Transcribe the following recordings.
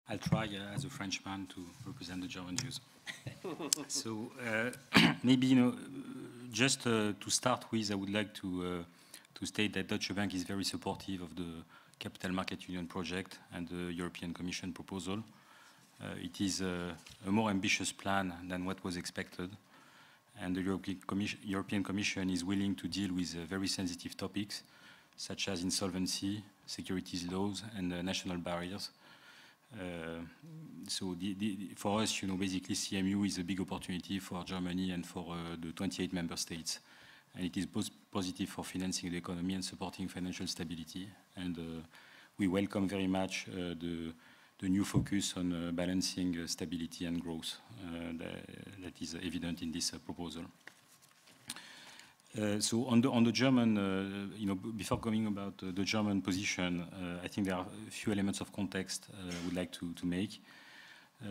I'll try as a Frenchman to represent the German views. So maybe, just to start with, I would like to state that Deutsche Bank is very supportive of the Capital Market Union project and the European Commission proposal. It is a more ambitious plan than what was expected, and the European Commission is willing to deal with very sensitive topics, such as insolvency, securities laws, and national barriers. So for us, basically CMU is a big opportunity for Germany and for the 28 member states. And it is both positive for financing the economy and supporting financial stability. And we welcome very much the new focus on balancing stability and growth that is evident in this proposal. So on the German, before going about the German position, I think there are a few elements of context I would like to make.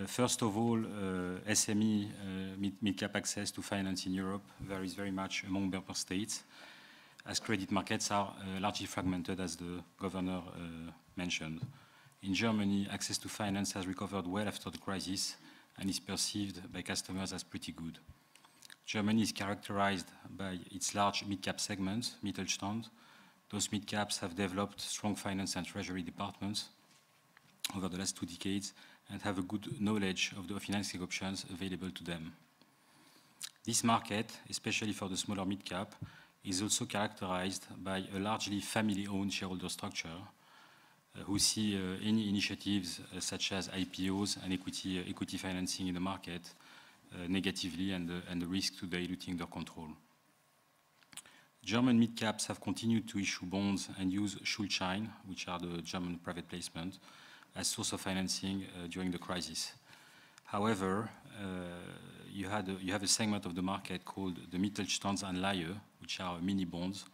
First of all, SME mid-cap access to finance in Europe varies very much among member states, as credit markets are largely fragmented, as the governor mentioned. In Germany, access to finance has recovered well after the crisis and is perceived by customers as pretty good. Germany is characterized by its large mid-cap segments, Mittelstand. Those mid-caps have developed strong finance and treasury departments over the last 2 decades and have a good knowledge of the financing options available to them. This market, especially for the smaller mid-cap, is also characterized by a largely family-owned shareholder structure who see any initiatives such as IPOs and equity financing in the market negatively and the risk to diluting their control. German mid-caps have continued to issue bonds and use Schuldschein, which are the German private placement, as source of financing during the crisis. However, you have a segment of the market called the Mittelstandsanleihe, which are mini bonds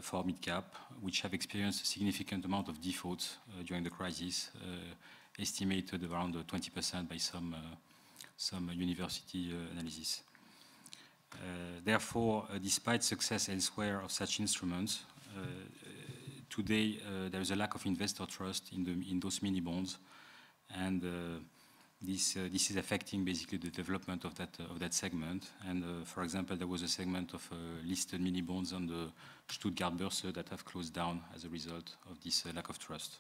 for mid-cap, which have experienced a significant amount of defaults during the crisis, estimated around 20% by some university analysis. Therefore, despite success elsewhere of such instruments, today there is a lack of investor trust in those mini bonds, and this is affecting basically the development of that segment. And for example, there was a segment of listed mini bonds on the Stuttgart Börse that have closed down as a result of this lack of trust.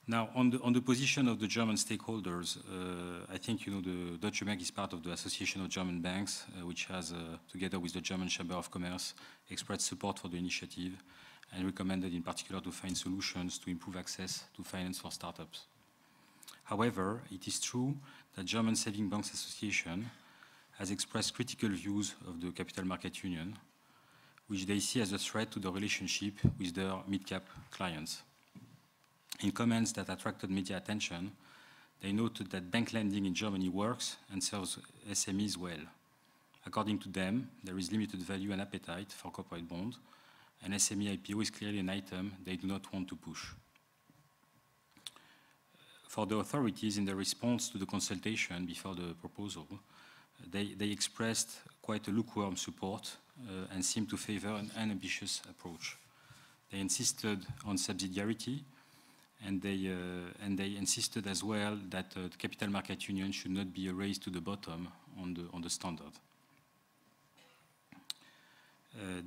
Now, on the position of the German stakeholders, I think the Deutsche Bank is part of the Association of German Banks, which has, together with the German Chamber of Commerce, expressed support for the initiative and recommended in particular to find solutions to improve access to finance for startups. However, it is true that German Saving Banks Association has expressed critical views of the Capital Market Union, which they see as a threat to the relationship with their mid-cap clients. In comments that attracted media attention, they noted that bank lending in Germany works and serves SMEs well. According to them, there is limited value and appetite for corporate bonds, and SME IPO is clearly an item they do not want to push. For the authorities, in their response to the consultation before the proposal, they expressed quite a lukewarm support and seemed to favor an unambitious approach. They insisted on subsidiarity, and they insisted as well that the Capital Market Union should not be a race to the bottom on the standard.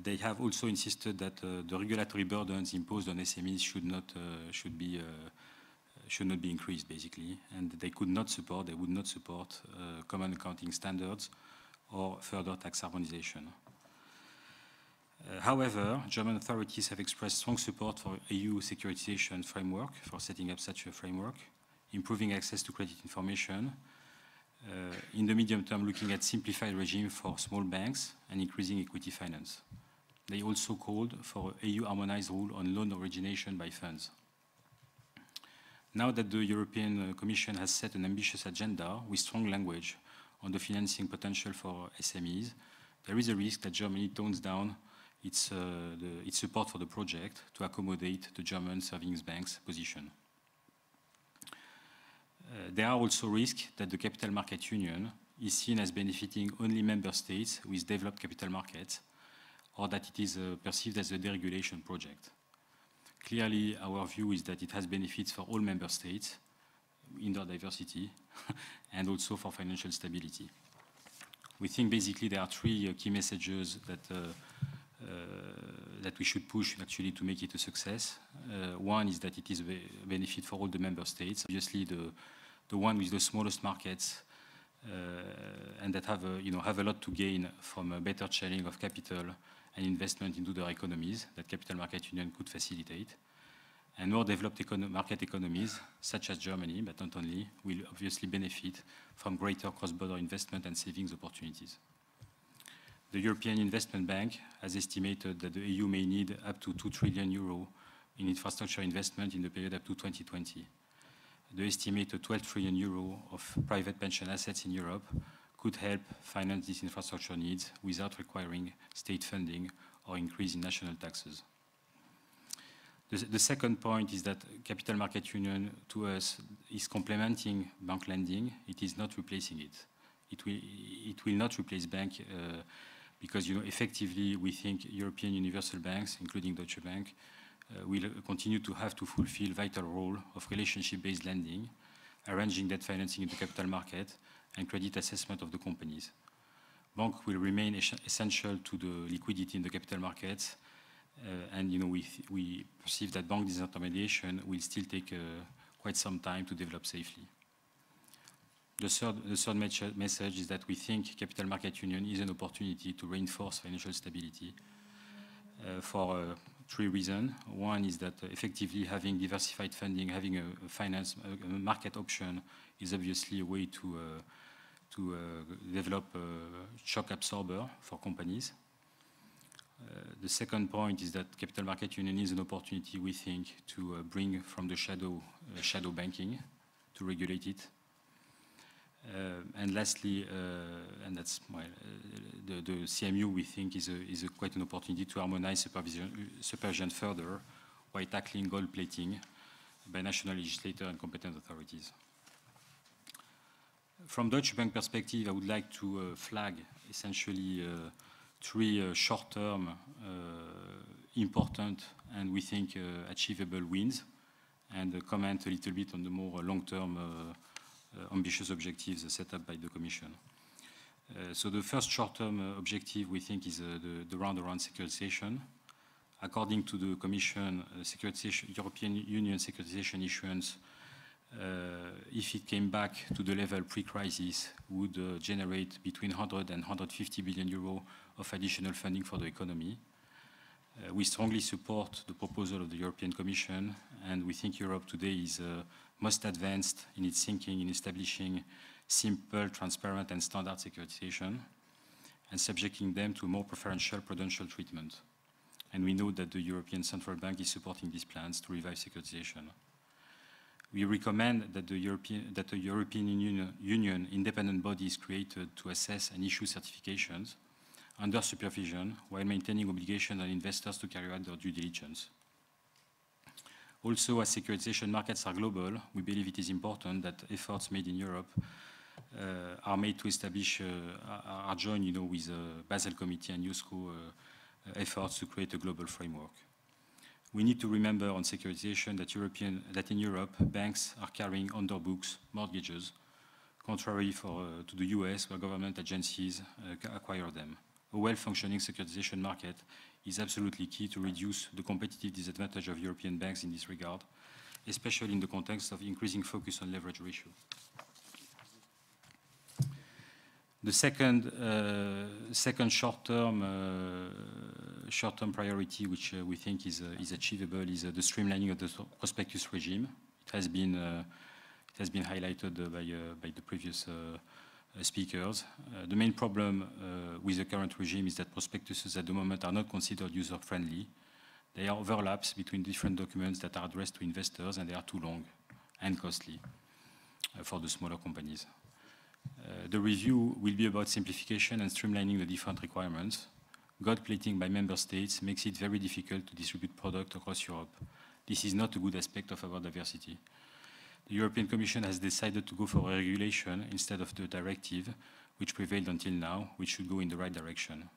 They have also insisted that the regulatory burdens imposed on SMEs should not be increased, basically, and they would not support common accounting standards or further tax harmonization. However, German authorities have expressed strong support for EU securitization framework, for setting up such a framework, improving access to credit information, in the medium term looking at simplified regime for small banks and increasing equity finance. They also called for EU harmonized rule on loan origination by funds. Now that the European Commission has set an ambitious agenda with strong language on the financing potential for SMEs, there is a risk that Germany tones down its support for the project to accommodate the German savings banks' position. There are also risks that the Capital Market Union is seen as benefiting only member states with developed capital markets, or that it is perceived as a deregulation project. Clearly, our view is that it has benefits for all member states in their diversity and also for financial stability. We think basically there are three key messages that we should push actually to make it a success. One is that it is a benefit for all the member states. Obviously, the one with the smallest markets and that have a lot to gain from a better sharing of capital and investment into their economies that Capital Market Union could facilitate. And more developed market economies, such as Germany, but not only, will obviously benefit from greater cross-border investment and savings opportunities. The European Investment Bank has estimated that the EU may need up to 2 trillion euro in infrastructure investment in the period up to 2020. The estimated 12 trillion euro of private pension assets in Europe could help finance these infrastructure needs without requiring state funding or increase in national taxes. The second point is that Capital Market Union, to us, is complementing bank lending. It is not replacing it. It will not replace bank because, effectively, we think European universal banks, including Deutsche Bank, will continue to have to fulfill vital role of relationship-based lending, arranging debt financing in the capital market, and credit assessment of the companies. Bank will remain essential to the liquidity in the capital markets. And we perceive that bank disintermediation will still take quite some time to develop safely. The third message is that we think Capital Market Union is an opportunity to reinforce financial stability for three reasons. One is that effectively having diversified funding, having a market option is obviously a way to develop a shock absorber for companies. The second point is that Capital Market Union is an opportunity, we think, to bring from the shadow banking, to regulate it. And lastly, and that's the CMU, we think, is quite an opportunity to harmonize supervision further by tackling gold plating by national legislators and competent authorities. From Deutsche Bank perspective, I would like to flag essentially three short-term, important, and we think achievable wins, and comment a little bit on the more long-term ambitious objectives set up by the Commission. So the first short-term objective, we think, is the round-around securitization. According to the Commission, European Union securitization issuance, if it came back to the level pre-crisis, would generate between 100 and 150 billion euros of additional funding for the economy. We strongly support the proposal of the European Commission, and we think Europe today is most advanced in its thinking in establishing simple, transparent, and standard securitization, and subjecting them to more preferential prudential treatment. And we know that the European Central Bank is supporting these plans to revive securitization. We recommend that the European Union independent body is created to assess and issue certifications under supervision while maintaining obligation on investors to carry out their due diligence. Also, as securitization markets are global, we believe it is important that efforts made in Europe are made to establish, are joined with the Basel Committee and USCO efforts to create a global framework. We need to remember on securitization that in Europe, banks are carrying on their books mortgages, contrary to the US, where government agencies acquire them. A well-functioning securitization market is absolutely key to reduce the competitive disadvantage of European banks in this regard, especially in the context of increasing focus on leverage ratio. The second short-term priority, which we think is achievable, is the streamlining of the prospectus regime. It has been highlighted by the previous speakers. The main problem with the current regime is that prospectuses at the moment are not considered user-friendly. There are overlaps between different documents that are addressed to investors, and they are too long and costly for the smaller companies. The review will be about simplification and streamlining the different requirements. Gold plating by member states makes it very difficult to distribute product across Europe. This is not a good aspect of our diversity. The European Commission has decided to go for a regulation instead of the directive, which prevailed until now, which should go in the right direction.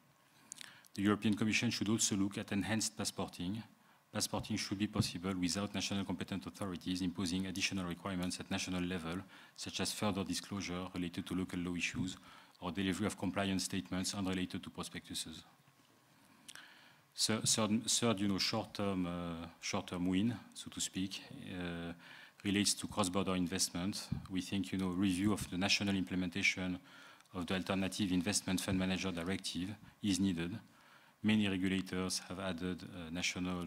The European Commission should also look at enhanced passporting, passporting should be possible without national competent authorities imposing additional requirements at national level, such as further disclosure related to local law issues or delivery of compliance statements unrelated to prospectuses. Third, short-term win, so to speak, relates to cross-border investment. We think, review of the national implementation of the Alternative Investment Fund Manager Directive is needed. Many regulators have added national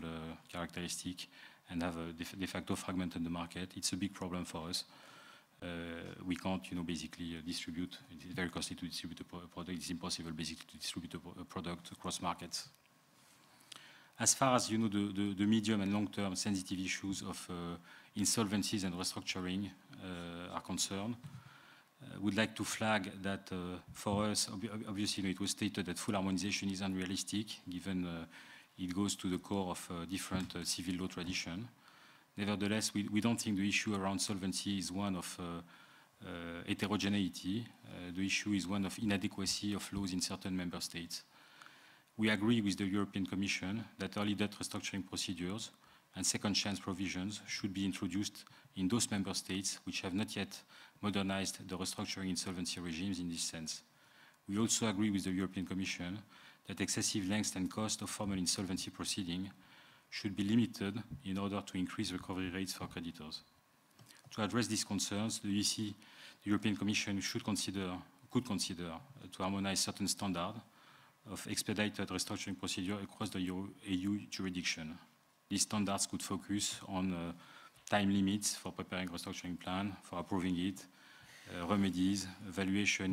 characteristic and have de facto fragmented the market. It's a big problem for us. We can't, basically distribute. It's very costly to distribute a product. It's impossible, basically, to distribute a product across markets. As far as, the medium and long-term sensitive issues of insolvencies and restructuring are concerned, would like to flag that for us, obviously, it was stated that full harmonization is unrealistic, given it goes to the core of different civil law tradition. Nevertheless, we don't think the issue around solvency is one of heterogeneity. The issue is one of inadequacy of laws in certain member states. We agree with the European Commission that early debt restructuring procedures and second chance provisions should be introduced in those member states which have not yet modernized the restructuring insolvency regimes in this sense. We also agree with the European Commission that excessive length and cost of formal insolvency proceeding should be limited in order to increase recovery rates for creditors. To address these concerns, the European Commission could consider to harmonize certain standards of expedited restructuring procedure across the EU jurisdiction. These standards could focus on time limits for preparing restructuring plan, for approving it, remedies, valuation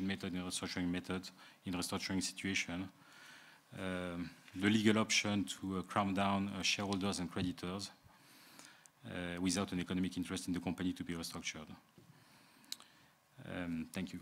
method in restructuring situation, the legal option to calm down shareholders and creditors without an economic interest in the company to be restructured. Thank you.